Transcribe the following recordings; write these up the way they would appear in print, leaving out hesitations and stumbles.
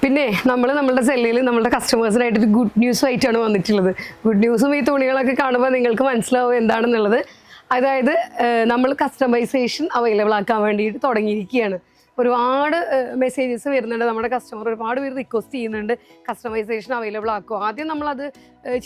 പിന്നെ നമ്മുടെ സെല്ലിൽ നമ്മുടെ കസ്റ്റമേഴ്സിനായിട്ടൊരു ഗുഡ് ന്യൂസ് ആയിട്ടാണ് വന്നിട്ടുള്ളത്. ഗുഡ് ന്യൂസും ഈ തുണികളൊക്കെ കാണുമ്പോൾ നിങ്ങൾക്ക് മനസ്സിലാവും എന്താണെന്നുള്ളത്. അതായത് നമ്മൾ കസ്റ്റമൈസേഷൻ അവൈലബിൾ ആക്കാൻ വേണ്ടിയിട്ട് തുടങ്ങിയിരിക്കുകയാണ്. ഒരുപാട് മെസ്സേജസ് വരുന്നുണ്ട്. നമ്മുടെ കസ്റ്റമർ ഒരുപാട് പേര് റിക്വസ്റ്റ് ചെയ്യുന്നുണ്ട് കസ്റ്റമൈസേഷൻ അവൈലബിൾ ആക്കുക. ആദ്യം നമ്മളത്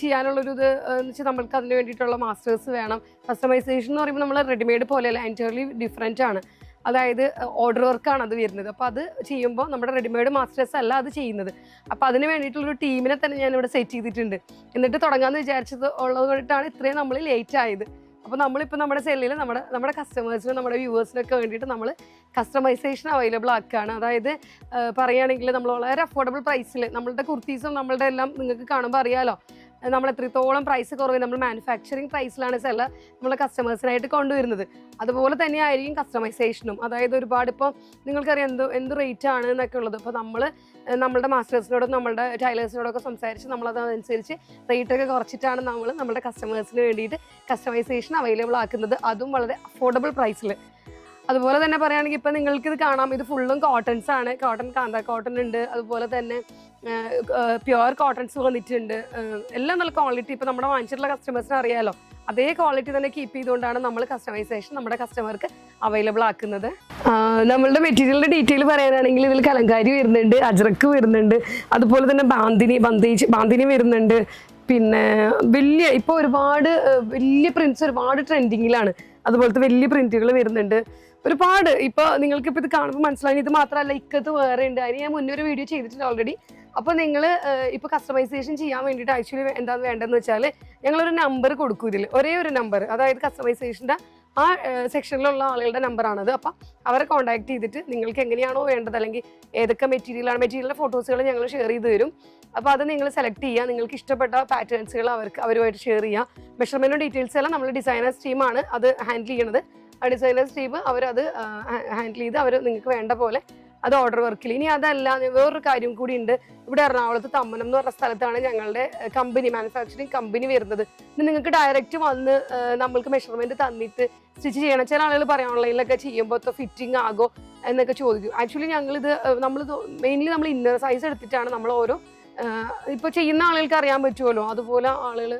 ചെയ്യാനുള്ളൊരു ഇത് എന്ന് വെച്ചാൽ നമ്മൾക്ക് അതിന് വേണ്ടിയിട്ടുള്ള മാസ്റ്റേഴ്സ് വേണം. കസ്റ്റമൈസേഷൻ എന്ന് പറയുമ്പോൾ നമ്മൾ റെഡിമെയ്ഡ് പോലെയല്ല, എൻറ്റയർലി ഡിഫറെൻ്റ് ആണ്. അതായത് ഓർഡർ വർക്കാണ് അത് വരുന്നത്. അപ്പോൾ അത് ചെയ്യുമ്പോൾ നമ്മുടെ റെഡിമെയ്ഡ് മാസ്റ്റേഴ്സ് അല്ല അത് ചെയ്യുന്നത്. അപ്പോൾ അതിന് വേണ്ടിയിട്ടുള്ളൊരു ടീമിനെ തന്നെ ഞാനിവിടെ സെറ്റ് ചെയ്തിട്ടുണ്ട്. എന്നിട്ട് തുടങ്ങാമെന്ന് വിചാരിച്ചത് ഉള്ളത് കൊണ്ടിട്ടാണ് ഇത്രയും നമ്മൾ ലേറ്റ് ആയത്. അപ്പോൾ നമ്മളിപ്പോൾ നമ്മുടെ സെല്ലിൽ നമ്മുടെ കസ്റ്റമേഴ്സിനും നമ്മുടെ വ്യൂവേഴ്സിനൊക്കെ വേണ്ടിയിട്ട് നമ്മൾ കസ്റ്റമൈസേഷൻ അവൈലബിൾ ആക്കുകയാണ്. അതായത് പറയുകയാണെങ്കിൽ നമ്മൾ വളരെ അഫോർഡബിൾ പ്രൈസിൽ നമ്മളുടെ കുർത്തീസും നമ്മളുടെ എല്ലാം നിങ്ങൾക്ക് കാണുമ്പോൾ അറിയാമല്ലോ, നമ്മൾ എത്രത്തോളം പ്രൈസ് കുറവ് നമ്മൾ മാനുഫാക്ചറിങ് പ്രൈസിലാണ് നമ്മളെ കസ്റ്റമേഴ്സിനായിട്ട് കൊണ്ടുവരുന്നത്. അതുപോലെ തന്നെ ആയിരിക്കും കസ്റ്റമൈസേഷനും. അതായത് ഒരുപാട് ഇപ്പോൾ നിങ്ങൾക്കറിയാം എന്ത് റേറ്റ് ആണ് എന്നൊക്കെ ഉള്ളത്. അപ്പോൾ നമ്മളുടെ മാസ്റ്റേഴ്സിനോടും നമ്മളുടെ ടൈലേഴ്സിനോടൊക്കെ സംസാരിച്ച് നമ്മളതനുസരിച്ച് റേറ്റൊക്കെ കുറച്ചിട്ടാണ് നമ്മുടെ കസ്റ്റമേഴ്സിന് വേണ്ടിയിട്ട് കസ്റ്റമൈസേഷൻ അവൈലബിൾ ആക്കുന്നത്, അതും വളരെ അഫോർഡബിൾ പ്രൈസിൽ. അതുപോലെ തന്നെ പറയുകയാണെങ്കിൽ ഇപ്പോൾ നിങ്ങൾക്കിത് കാണാം, ഇത് ഫുള്ളും കോട്ടൺസ് ആണ്. കാന്ത കോട്ടൺ ഉണ്ട്, അതുപോലെ തന്നെ പ്യുവർ കോട്ടൺസ് വന്നിട്ടുണ്ട്. എല്ലാം നല്ല ക്വാളിറ്റി. ഇപ്പോൾ നമ്മുടെ വാങ്ങിച്ചിട്ടുള്ള കസ്റ്റമേഴ്സിന് അറിയാമല്ലോ, അതേ ക്വാളിറ്റി തന്നെ കീപ്പ് ചെയ്തുകൊണ്ടാണ് നമ്മൾ കസ്റ്റമൈസേഷൻ നമ്മുടെ കസ്റ്റമർക്ക് അവൈലബിൾ ആക്കുന്നത്. നമ്മളുടെ മെറ്റീരിയലിൻ്റെ ഡീറ്റെയിൽ പറയാനാണെങ്കിൽ ഇതിൽ കലങ്കാരി വരുന്നുണ്ട്, അജ്രക്ക് വരുന്നുണ്ട്, അതുപോലെ തന്നെ ബാന്തിനി വരുന്നുണ്ട്. പിന്നെ ഇപ്പോൾ ഒരുപാട് വലിയ പ്രിൻറ്റ്സ് ഒരുപാട് ട്രെൻഡിങ്ങിലാണ്. അതുപോലത്തെ വലിയ പ്രിൻറ്റുകൾ വരുന്നുണ്ട് ഒരുപാട്. ഇപ്പോൾ നിങ്ങൾക്കിപ്പോൾ ഇത് കാണുമ്പോൾ മനസ്സിലായി. ഇത് മാത്രമല്ല, ഇക്കത്ത് വേറെ ഉണ്ട്. അതിന് ഞാൻ മുന്നേ ഒരു വീഡിയോ ചെയ്തിട്ടുണ്ട് ഓൾറെഡി. അപ്പോൾ നിങ്ങൾ ഇപ്പോൾ കസ്റ്റമൈസേഷൻ ചെയ്യാൻ വേണ്ടിയിട്ട് ആക്ച്വലി എന്താണ് വേണ്ടതെന്ന് വെച്ചാൽ ഞങ്ങളൊരു നമ്പർ കൊടുക്കും ഇതിൽ, ഒരേ ഒരു നമ്പർ. അതായത് കസ്റ്റമൈസേഷൻ്റെ ആ സെക്ഷനിലുള്ള ആളുകളുടെ നമ്പറാണത്. അപ്പം അവരെ കോൺടാക്ട് ചെയ്തിട്ട് നിങ്ങൾക്ക് എങ്ങനെയാണോ വേണ്ടത്, അല്ലെങ്കിൽ ഏതൊക്കെ മെറ്റീരിയലിൻ്റെ ഫോട്ടോസുകൾ ഞങ്ങൾ ഷെയർ ചെയ്ത് തരും. അപ്പോൾ അത് നിങ്ങൾ സെലക്ട് ചെയ്യുക. നിങ്ങൾക്ക് ഇഷ്ടപ്പെട്ട പാറ്റേൺസുകൾ അവരുമായിട്ട് ഷെയർ ചെയ്യുക. മെഷർമെൻറ്റും ഡീറ്റെയിൽസ് എല്ലാം നമ്മൾ ഡിസൈനേഴ്സ് ടീമാണ് അത് ഹാൻഡിൽ ചെയ്യണത്. ആ ഡിസൈനേഴ്സ് ടീം അവരത് ഹാൻഡിൽ ചെയ്ത് നിങ്ങൾക്ക് വേണ്ട പോലെ അത് ഓർഡർ വർക്കിൽ. ഇനി അതല്ല, വേറൊരു കാര്യം കൂടി ഉണ്ട്. ഇവിടെ എറണാകുളത്ത് തമ്മനം എന്ന് പറഞ്ഞ സ്ഥലത്താണ് ഞങ്ങളുടെ മാനുഫാക്ചറിങ് കമ്പനി വരുന്നത്. ഇനി നിങ്ങൾക്ക് ഡയറക്റ്റ് വന്ന് നമ്മൾക്ക് മെഷർമെൻറ്റ് തന്നിട്ട് സ്റ്റിച്ച് ചെയ്യണം. ചില ആളുകൾ പറയാം ഓൺലൈനിലൊക്കെ ചെയ്യുമ്പോൾ ഫിറ്റിംഗ് ആകോ എന്നൊക്കെ ചോദിക്കും. ആക്ച്വലി നമ്മൾ മെയിൻലി നമ്മൾ ഇന്നർ സൈസ് എടുത്തിട്ടാണ് നമ്മൾ ഓരോ ഇപ്പോൾ ചെയ്യുന്ന ആളുകൾക്ക് അറിയാൻ പറ്റുമല്ലോ, അതുപോലെ ആളുകൾ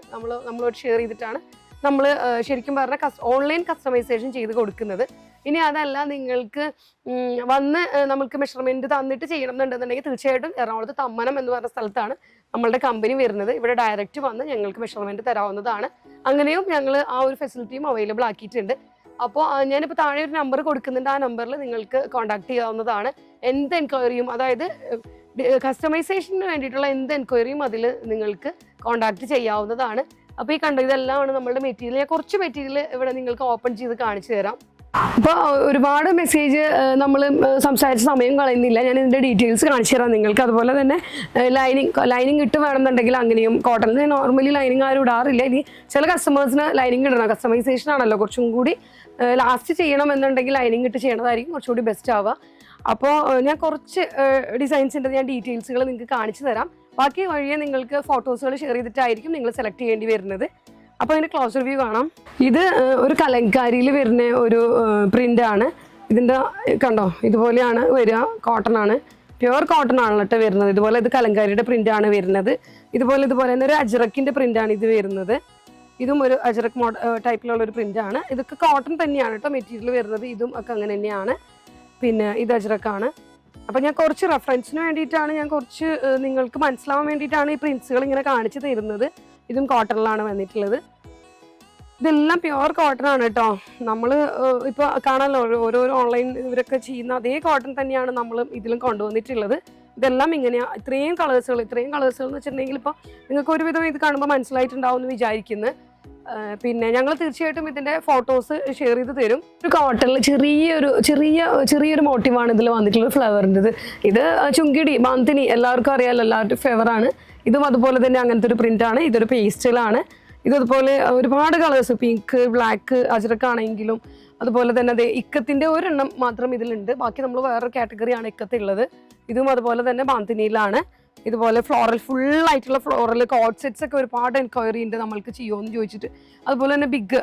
നമ്മളോട് ഷെയർ ചെയ്തിട്ടാണ് നമ്മൾ ശരിക്കും പറഞ്ഞാൽ ഓൺലൈൻ കസ്റ്റമൈസേഷൻ ചെയ്ത് കൊടുക്കുന്നത്. ഇനി അതല്ല, നിങ്ങൾക്ക് വന്ന് നമ്മൾക്ക് മെഷർമെൻറ്റ് തന്നിട്ട് ചെയ്യണം എന്നുണ്ടെന്നുണ്ടെങ്കിൽ തീർച്ചയായിട്ടും എറണാകുളത്ത് തമ്മനം എന്ന് പറഞ്ഞ സ്ഥലത്താണ് നമ്മളുടെ കമ്പനി വരുന്നത്. ഇവിടെ ഡയറക്റ്റ് വന്ന് ഞങ്ങൾക്ക് മെഷർമെൻറ്റ് തരാവുന്നതാണ്. അങ്ങനെയും ഞങ്ങൾ ആ ഒരു ഫെസിലിറ്റിയും അവൈലബിൾ ആക്കിയിട്ടുണ്ട്. അപ്പോൾ ഞാനിപ്പോൾ താഴെ ഒരു നമ്പർ കൊടുക്കുന്നുണ്ട്. ആ നമ്പറിൽ നിങ്ങൾക്ക് കോൺടാക്ട് ചെയ്യാവുന്നതാണ്. എന്ത് എൻക്വയറിയും, അതായത് കസ്റ്റമൈസേഷന് വേണ്ടിയിട്ടുള്ള എന്ത് എൻക്വയറിയും അതിൽ നിങ്ങൾക്ക് കോൺടാക്ട് ചെയ്യാവുന്നതാണ്. അപ്പോൾ ഈ കണ്ടോ, ഇതെല്ലാമാണ് നമ്മളുടെ മെറ്റീരിയൽ. ഞാൻ കുറച്ച് മെറ്റീരിയൽ ഇവിടെ നിങ്ങൾക്ക് ഓപ്പൺ ചെയ്ത് കാണിച്ചു തരാം. അപ്പോൾ ഒരുപാട് മെസ്സേജ് നമ്മൾ സംസാരിച്ച സമയം കളയുന്നില്ല. ഞാൻ ഇതിൻ്റെ ഡീറ്റെയിൽസ് കാണിച്ചു തരാം നിങ്ങൾക്ക്. അതുപോലെ തന്നെ ലൈനിങ് ഇട്ട് വേണമെന്നുണ്ടെങ്കിൽ അങ്ങനെയും. കോട്ടണിൽ നോർമലി ലൈനിങ് ആരും ഇടാറില്ല. ഇനി ചില കസ്റ്റമേഴ്സിന് ലൈനിങ് ഇടണം. കസ്റ്റമൈസേഷൻ ആണല്ലോ, കുറച്ചും കൂടി ലാസ്റ്റ് ചെയ്യണം എന്നുണ്ടെങ്കിൽ ലൈനിങ് ഇട്ട് ചെയ്യണതായിരിക്കും കുറച്ചുകൂടി ബെസ്റ്റ് ആവുക. അപ്പോൾ ഞാൻ കുറച്ച് ഡിസൈൻസിൻ്റെ ഞാൻ ഡീറ്റെയിൽസുകൾ നിങ്ങൾക്ക് കാണിച്ചു തരാം. ബാക്കി വഴിയെ നിങ്ങൾക്ക് ഫോട്ടോസുകൾ ഷെയർ ചെയ്തിട്ടായിരിക്കും നിങ്ങൾ സെലക്ട് ചെയ്യേണ്ടി വരുന്നത്. അപ്പോൾ അതിൻ്റെ ക്ലോസ് റിവ്യൂ കാണാം. ഇത് ഒരു കലങ്കാരിയിൽ വരുന്ന ഒരു പ്രിൻ്റാണ്. ഇതിൻ്റെ കണ്ടോ, ഇതുപോലെയാണ് വരിക. കോട്ടൺ ആണ്, പ്യുവർ കോട്ടൺ ആണ് കേട്ടോ വരുന്നത്. ഇതുപോലെ ഇത് കലങ്കാരിയുടെ പ്രിൻ്റാണ് വരുന്നത്. ഇതുപോലെ തന്നെ ഒരു അജ്രക്കിൻ്റെ പ്രിൻ്റാണ് ഇത് വരുന്നത്. ഇതും ഒരു അജ്രക് ടൈപ്പിലുള്ള ഒരു പ്രിൻ്റാണ്. ഇതൊക്കെ കോട്ടൺ തന്നെയാണ് കേട്ടോ മെറ്റീരിയൽ വരുന്നത്. ഇതും ഒക്കെ അങ്ങനെ തന്നെയാണ്. പിന്നെ ഇത് അജ്രക്കാണ്. അപ്പോൾ ഞാൻ കുറച്ച് റെഫറൻസിന് വേണ്ടിയിട്ടാണ്, ഞാൻ കുറച്ച് നിങ്ങൾക്ക് മനസ്സിലാവാൻ വേണ്ടിയിട്ടാണ് ഈ പ്രിൻസുകൾ ഇങ്ങനെ കാണിച്ചു തരുന്നത്. ഇതും കോട്ടണിലാണ് വന്നിട്ടുള്ളത്. ഇതെല്ലാം പ്യുവർ കോട്ടൺ ആണ് കേട്ടോ. നമ്മൾ ഇപ്പോൾ കാണാമല്ലോ, ഓരോരോ ഓൺലൈൻ ഇവരൊക്കെ ചെയ്യുന്ന അതേ കോട്ടൺ തന്നെയാണ് നമ്മൾ ഇതിലും കൊണ്ടുവന്നിട്ടുള്ളത്. ഇതെല്ലാം ഇങ്ങനെയാണ്. ഇത്രയും കളേഴ്സുകൾ എന്ന് വെച്ചിട്ടുണ്ടെങ്കിൽ ഇപ്പോൾ നിങ്ങൾക്ക് ഒരുവിധം ഇത് കാണുമ്പോൾ മനസ്സിലായിട്ടുണ്ടാവും എന്ന് വിചാരിക്കുന്നു. പിന്നെ ഞങ്ങൾ തീർച്ചയായിട്ടും ഇതിൻ്റെ ഫോട്ടോസ് ഷെയർ ചെയ്ത് തരും. ഒരു കോട്ടണിൽ ചെറിയൊരു മോട്ടീവാണ് ഇതിൽ വന്നിട്ടുള്ളത്, ഫ്ലവറിൻ്റെ. ഇത് ചുങ്കിടി, ബാന്തിനി എല്ലാവർക്കും അറിയാമല്ലോ, എല്ലാവരുടെയും ഫേവറാണ്. ഇതും അതുപോലെ തന്നെ അങ്ങനത്തെ ഒരു പ്രിൻ്റാണ്. ഇതൊരു പേസ്റ്റലാണ്. ഇതുപോലെ ഒരുപാട് കളേഴ്സ്, പിങ്ക്, ബ്ലാക്ക്, അജ്രക്കാണെങ്കിലും അതുപോലെ തന്നെ അതെ ഇക്കത്തിൻ്റെ ഒരെണ്ണം മാത്രം ഇതിലുണ്ട്. ബാക്കി നമ്മൾ വേറൊരു കാറ്റഗറിയാണ് ഇക്കത്തുള്ളത്. ഇതും അതുപോലെ തന്നെ ബാന്തിനിയിലാണ്. ഇതുപോലെ ഫുള്ളായിട്ടുള്ള ഫ്ലോറൽ കോഡ് സെറ്റ്സ് ഒക്കെ ഒരുപാട് എൻക്വയറി ഉണ്ട് നമ്മൾക്ക് ചെയ്യുമെന്ന് ചോദിച്ചിട്ട്. അതുപോലെ തന്നെ ബിഗ്,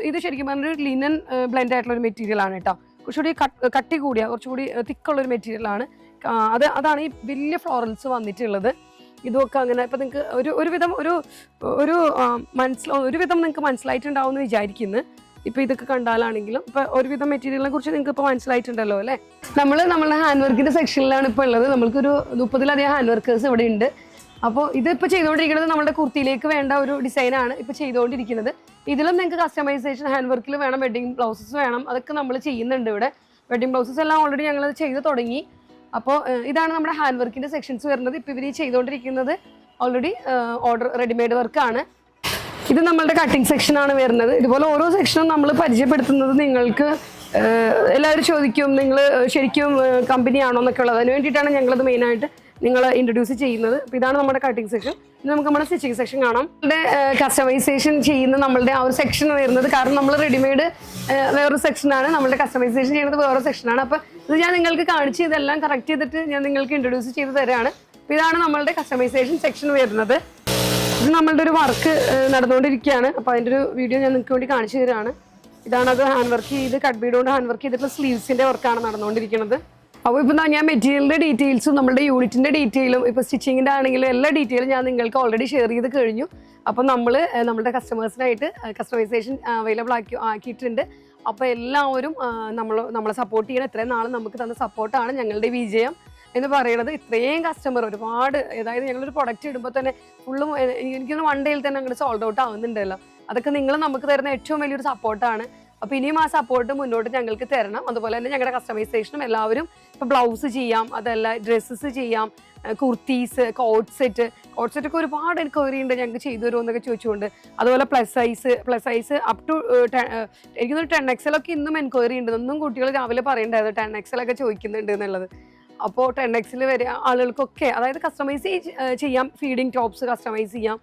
ഇത് ശരിക്കും പറഞ്ഞൊരു ലിനൻ ബ്ലെൻഡ് ആയിട്ടുള്ള ഒരു മെറ്റീരിയൽ ആണ് കേട്ടോ. കുറച്ചുകൂടി കട്ടി കൂടിയ, കുറച്ചുകൂടി തിക്കുള്ളൊരു മെറ്റീരിയലാണ്. അതാണ് ഈ വലിയ ഫ്ലോറൽസ് വന്നിട്ടുള്ളത്. ഇതൊക്കെ അങ്ങനെ ഇപ്പം നിങ്ങൾക്ക് ഒരുവിധം ഒരുവിധം നിങ്ങൾക്ക് മനസ്സിലായിട്ടുണ്ടാവും എന്ന് വിചാരിക്കുന്നു. ഇപ്പം ഇതൊക്കെ കണ്ടാലാണെങ്കിലും ഇപ്പം ഒരുവിധം മെറ്റീരിയലിനെ കുറിച്ച് നിങ്ങൾക്ക് ഇപ്പോൾ മനസ്സിലായിട്ടുണ്ടല്ലോ അല്ലേ. നമ്മളുടെ ഹാൻഡ് വർക്കിൻ്റെ സെക്ഷനിലാണ് ഇപ്പോൾ ഉള്ളത്. നമ്മൾക്കൊരു 30-ലധികം ഹാൻഡ് വർക്കേഴ്സ് ഇവിടെ ഉണ്ട്. അപ്പോൾ ഇതിപ്പോൾ ചെയ്തുകൊണ്ടിരിക്കുന്നത് നമ്മുടെ കുർത്തിയിലേക്ക് വേണ്ട ഒരു ഡിസൈനാണ് ഇപ്പോൾ ചെയ്തുകൊണ്ടിരിക്കുന്നത്. ഇതിലും നിങ്ങൾക്ക് കസ്റ്റമൈസേഷൻ ഹാൻഡ് വർക്കിൽ വേണം, വെഡ്ഡിങ് ബ്ലൗസസ് വേണം, അതൊക്കെ നമ്മൾ ചെയ്യുന്നുണ്ട് ഇവിടെ. വെഡ്ഡിങ് ബ്ലൗസസ് എല്ലാം ഓൾറെഡി ഞങ്ങൾ ചെയ്ത് തുടങ്ങി. അപ്പോൾ ഇതാണ് നമ്മുടെ ഹാൻഡ് വർക്കിൻ്റെ സെക്ഷൻസ് വരുന്നത്. ഇപ്പോൾ ഇവർ ചെയ്തുകൊണ്ടിരിക്കുന്നത് ഓൾറെഡി ഓർഡർ റെഡിമെയ്ഡ് വർക്കാണ്. ഇത് നമ്മളുടെ കട്ടിങ് സെക്ഷനാണ് വരുന്നത്. ഇതുപോലെ ഓരോ സെക്ഷനും നമ്മൾ പരിചയപ്പെടുത്തുന്നത് നിങ്ങൾക്ക് എല്ലാവരും ചോദിക്കും നിങ്ങൾ ശരിക്കും കമ്പനിയാണോ എന്നൊക്കെ ഉള്ളത്. അതിന് വേണ്ടിയിട്ടാണ് ഞങ്ങളത് മെയിനായിട്ട് നിങ്ങൾ ഇൻട്രൊഡ്യൂസ് ചെയ്യുന്നത്. അപ്പോൾ ഇതാണ് നമ്മുടെ കട്ടിങ് സെക്ഷൻ. ഇനി നമുക്ക് നമ്മുടെ സ്റ്റിച്ചിങ് സെക്ഷൻ കാണാം. നമ്മുടെ കസ്റ്റമൈസേഷൻ ചെയ്യുന്ന നമ്മളുടെ ആ ഒരു സെക്ഷൻ വരുന്നത്, കാരണം നമ്മൾ റെഡിമെയ്ഡ് വേറൊരു സെക്ഷനാണ്, നമ്മളുടെ കസ്റ്റമൈസേഷൻ ചെയ്യുന്നത് വേറെ സെക്ഷനാണ്. അപ്പോൾ ഇത് ഞാൻ നിങ്ങൾക്ക് കാണിച്ച് ഇതെല്ലാം കറക്റ്റ് ചെയ്തിട്ട് ഞാൻ നിങ്ങൾക്ക് ഇൻട്രൊഡ്യൂസ് ചെയ്ത് തരാണ്. അപ്പോൾ ഇതാണ് നമ്മളുടെ കസ്റ്റമൈസേഷൻ സെക്ഷൻ വരുന്നത്. ഇത് നമ്മളുടെ ഒരു വർക്ക് നടന്നുകൊണ്ടിരിക്കുകയാണ്. അപ്പോൾ അതിൻ്റെ ഒരു വീഡിയോ ഞാൻ നിങ്ങൾക്ക് വേണ്ടി കാണിച്ചു തരാണ്. ഇതാണത് ഹാൻഡ് വർക്ക് ചെയ്ത് കട്ട് ബീഡ് കൊണ്ട് ഹാൻഡ് വർക്ക് ചെയ്തിട്ടുള്ള സ്ലീവ്സിൻ്റെ വർക്കാണ് നടന്നുകൊണ്ടിരിക്കുന്നത്. അപ്പോൾ ഇപ്പോൾ ഞാൻ മെറ്റീരിയലിൻ്റെ ഡീറ്റെയിൽസും നമ്മുടെ യൂണിറ്റിൻ്റെ ഡീറ്റെയിലും ഇപ്പോൾ സ്റ്റിച്ചിങ്ങിൻ്റെ ആണെങ്കിലും എല്ലാ ഡീറ്റെയിലും ഞാൻ നിങ്ങൾക്ക് ഓൾറെഡി ഷെയർ ചെയ്ത് കഴിഞ്ഞു. അപ്പോൾ നമ്മുടെ കസ്റ്റമേഴ്സിനായിട്ട് കസ്റ്റമൈസേഷൻ അവൈലബിൾ ആക്കിയിട്ടുണ്ട്. അപ്പോൾ എല്ലാവരും നമ്മളെ സപ്പോർട്ട് ചെയ്യണം. ഇത്രയും നാൾ നമുക്ക് തന്ന സപ്പോർട്ടാണ് ഞങ്ങളുടെ വിജയം എന്ന് പറയുന്നത്. ഇത്രയും കസ്റ്റമർ ഒരുപാട്, അതായത് ഞങ്ങളൊരു പ്രൊഡക്റ്റ് ഇടുമ്പോൾ തന്നെ ഫുള്ളും എനിക്കൊന്ന് 1 ഡേയിൽ തന്നെ അങ്ങോട്ട് സോൾഡ് ഔട്ട് ആവുന്നുണ്ടല്ലോ. അതൊക്കെ നിങ്ങൾ നമുക്ക് തരുന്ന ഏറ്റവും വലിയൊരു സപ്പോർട്ടാണ്. അപ്പോൾ ഇനിയും ആ സപ്പോർട്ട് മുന്നോട്ട് ഞങ്ങൾക്ക് തരണം. അതുപോലെ തന്നെ ഞങ്ങളുടെ കസ്റ്റമൈസേഷനും എല്ലാവരും ഇപ്പോൾ ബ്ലൗസ് ചെയ്യാം, അതല്ല ഡ്രസ്സസ് ചെയ്യാം, കുർത്തീസ്, കോട്ട് സെറ്റൊക്കെ ഒരുപാട് എൻക്വയറി ഉണ്ട് ഞങ്ങൾക്ക് ചെയ്തു തരുമോ എന്നൊക്കെ ചോദിച്ചുകൊണ്ട്. അതുപോലെ പ്ലസ് സൈസ് അപ് ടു എനിക്കൊന്ന് 10XL ഒക്കെ ഇന്നും എൻക്വയറി ഉണ്ട്. ഒന്നും കുട്ടികൾ രാവിലെ പറയണ്ടായിരുന്നു 10XL ഒക്കെ ചോദിക്കുന്നുണ്ട് എന്നുള്ളത്. അപ്പോൾ 10XL വരെ ആളുകൾക്കൊക്കെ, അതായത് കസ്റ്റമൈസ് ചെയ്യാം, ഫീഡിങ് ടോപ്സ് കസ്റ്റമൈസ് ചെയ്യാം.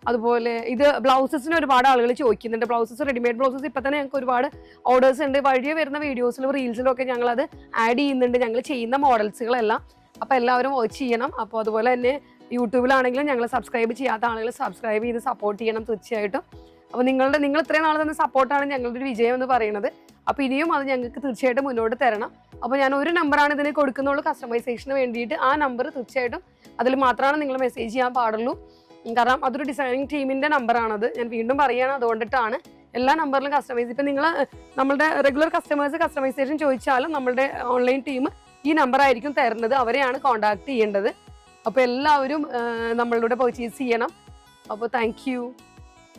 അതുപോലെ ഇത് ബ്ലൗസസിന് ഒരുപാട് ആളുകൾ ചോദിക്കുന്നുണ്ട്. ബ്ലൗസസ്, റെഡിമെയ്ഡ് ബ്ലൗസസ് ഇപ്പം തന്നെ ഞങ്ങൾക്ക് ഒരുപാട് ഓർഡേഴ്സ് ഉണ്ട്. വഴിയെ വരുന്ന വീഡിയോസിലും റീൽസിലും ഒക്കെ ഞങ്ങളത് ആഡ് ചെയ്യുന്നുണ്ട്, ഞങ്ങൾ ചെയ്യുന്ന മോഡൽസുകളെല്ലാം. അപ്പോൾ എല്ലാവരും വാച്ച് ചെയ്യണം. അപ്പോൾ അതുപോലെ തന്നെ യൂട്യൂബിലാണെങ്കിലും ഞങ്ങൾ സബ്സ്ക്രൈബ് ചെയ്യാത്ത ആളുകൾ സബ്സ്ക്രൈബ് ചെയ്ത് സപ്പോർട്ട് ചെയ്യണം തീർച്ചയായിട്ടും. അപ്പോൾ നിങ്ങൾ ഇത്രയും നാൾ തന്നെ സപ്പോർട്ടാണ് ഞങ്ങളുടെ ഒരു വിജയം എന്ന് പറയുന്നത്. അപ്പോൾ ഇനിയും അത് ഞങ്ങൾക്ക് തീർച്ചയായിട്ടും മുന്നോട്ട് തരണം. അപ്പോൾ ഞാൻ ഒരു നമ്പറാണ് ഇതിന് കൊടുക്കുന്നുള്ളൂ കസ്റ്റമൈസേഷന് വേണ്ടിയിട്ട്. ആ നമ്പർ തീർച്ചയായിട്ടും അതിൽ മാത്രമാണ് നിങ്ങൾ മെസ്സേജ് ചെയ്യാൻ പാടുള്ളൂ. കാരണം അതൊരു ഡിസൈനിങ് ടീമിൻ്റെ നമ്പറാണത്. ഞാൻ വീണ്ടും പറയുകയാണ്, അതുകൊണ്ടിട്ടാണ്. എല്ലാ നമ്പറിലും കസ്റ്റമൈസ്, ഇപ്പം നിങ്ങൾ നമ്മളുടെ റെഗുലർ കസ്റ്റമേഴ്സ് കസ്റ്റമൈസേഷൻ ചോദിച്ചാലും നമ്മളുടെ ഓൺലൈൻ ടീം ഈ നമ്പറായിരിക്കും തരുന്നത്. അവരെയാണ് കോൺടാക്ട് ചെയ്യേണ്ടത്. അപ്പോൾ എല്ലാവരും നമ്മളുടെ പർച്ചേസ് ചെയ്യണം. അപ്പോൾ താങ്ക് യു.